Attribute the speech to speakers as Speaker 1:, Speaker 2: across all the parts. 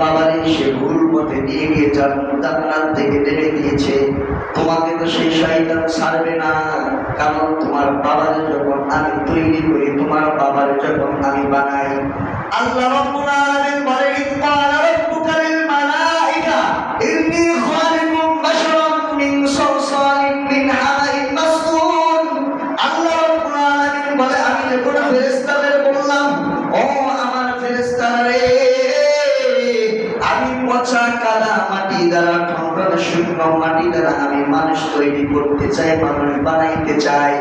Speaker 1: বাবারে সে ভুল পথে নিয়ে গিয়ে জান্নাত থেকে টেনে দিয়েছে, তোমাকে তো সেই শয়তান ছাড়বে না। কারণ তোমার বাবারে যখন আমি তৈরি করি, তোমার বাবারে যখন আমি বানাই, আল্লাহ রাব্বুল আলামিন বলে ইক্কালা রাব্বুকা লিল মালাইকা ইন্নী খালিকুম বাশারাম মিন সালসালিন মিন হামাইন মাসনুন। আল্লাহ রাব্বুল আলামিন বলে আমি যখন ফেরেশতাদের বললাম, ও আমার ফেরেশতারা রে, আমি পচা কাদা মাটি দ্বারা, ঠনঠনে শুকনো মাটি দ্বারা আমি মানুষ তৈরি করতে চাই, মানুষ বানাইতে চাই।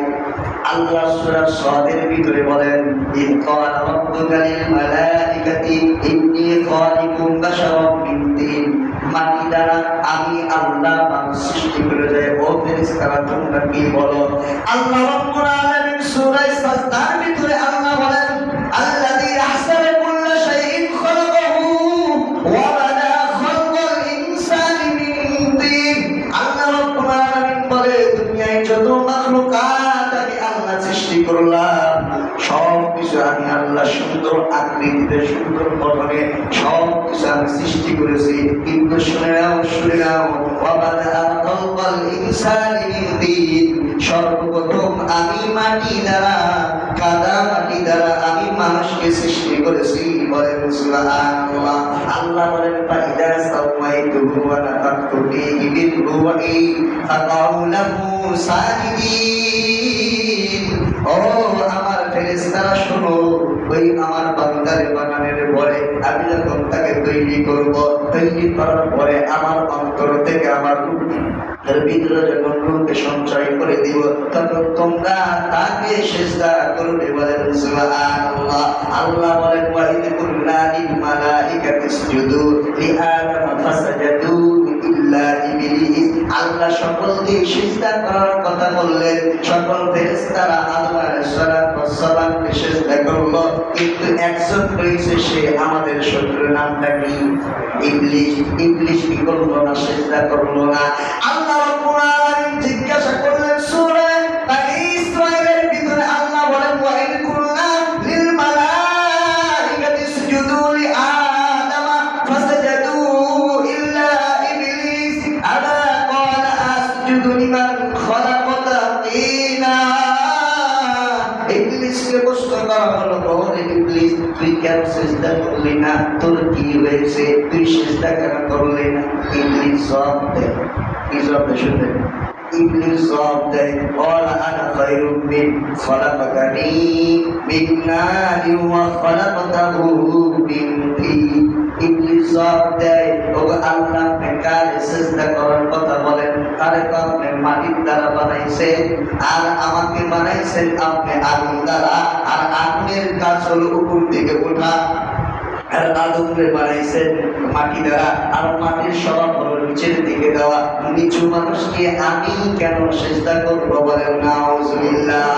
Speaker 1: আল্লাহ সূরা সাদের ভিতরে বলেন ইক্কালা রাব্বুকা লিল মালাইকাতি ইন্নী খালিকুম বাশারাম মিন তিন। মাটি দ্বারা আমি আল্লাহ মানুষ সৃষ্টি করে যায়। ও ফেরেশতারা তোমরা কি বলো? আল্লাহ রাব্বুল আলামিন সূরা সাজদার ভিতরে আল্লাহ বলেন আল্লাযী আহসানা কুল্লা শাইইন খালাকাহু ওয়া বাদা খালকাল ইনসানি মিন তিন। আল্লাহ রাব্বুল আলামিন বলে দুনিয়ায় যত মাখলুকাত আমি আল্লাহ সৃষ্টি করলাম, সব কিছু আমি আল্লাহ সুন্দর আকৃতিতে, সুন্দর গঠনে সব কিছু আমি সৃষ্টি করেছি। কিন্তু শুনে নাও ওয়া বাদা খালকাল ইনসানি মিন তিন। সর্বপ্রথম আমি মাটি দ্বারা, কাদা মাটি দ্বারা আমি মানুষকে সৃষ্টি করেছি। বলেন সুবহানাল্লাহ। আল্লাহ বলেন ফাইদা সাওয়াইতুহু ওয়া নাফাখতু ফীহি মিন রূহি ফাকাউ লাহু সাজিদিন। ও আমার ফেরেশতারা শোনো, ওই আমার বান্দারে বানানোর পরে আমি যখন তাকে তৈরি করব, তৈরি করার পরে আমার অন্তর থেকে আমার তার ভিতরে যখন রূপে সঞ্চয় করে দিব, তখন তোমরা তাকে সিজদা করবে। বলেন সুবহানাল্লাহ। আল্লাহ বলেন ওয়া ইয কুল্লা লিল মালাইকাতি ইসজুদু লিআদম ফাসাজাদু ইল্লা ইবলিস। আল্লাহ সকলকে সিজদা করার কথা বললেন, সকল ফেরেশতারা আদম আলাইহিস সালামকে সিজদা করল, কিন্তু একজন রয়েছে, সে আমাদের শত্রুর নামটা কি? ইবলিস। ইবলিস কি করলো না? সিজদা করলো না। আল্লাহ রাব্বুল আলামিন জিজ্ঞাসা করলেন সূরা বনী ইসরাঈলের ভিতরে আল্লাহ বলেন ওয়া ইয কুল্লা লিল মালাইকাতি ইসজুদু লিআদম ফাসাজাদু ইল্লা ইবলিস আবা ক্বালা আসজুদু লিমান খালাকাতা তিনা। ইবলিসকে প্রশ্ন করা হলো, ওরে ইবলিস তুই কেন সিজদা করলি না? তোর কি হয়েছে? তুই সিজদা কেন করলি না? ইবলিস জবাব দেয়, কি জবাব দেয় শুনবেন? ইবলিস জবাব দেয় ক্বালা আনা খায়রুম মিন খালাকাতানি মিন নারিন ওয়া খালাকাতাহু মিন তিন। ইবলিস জবাব দেয়, ও আল্লাহ আপনি কারে সিজদা করার কথা বলেন? তারে তো আপনি মাটির দ্বারা বানাইছেন, আর আমাকে বানাইছেন আপনি আগুন দ্বারা। আর আগুনের কাজ হলো উপর দিকে ওঠা, আর আদমকে বানাইছেন মাটি দ্বারা, আর মাটির স্বভাব হলো নিচের দিকে দেওয়া। নিচু মানুষকে আমি কেন সিজদা করবো? বলেন নাউজুবিল্লাহ।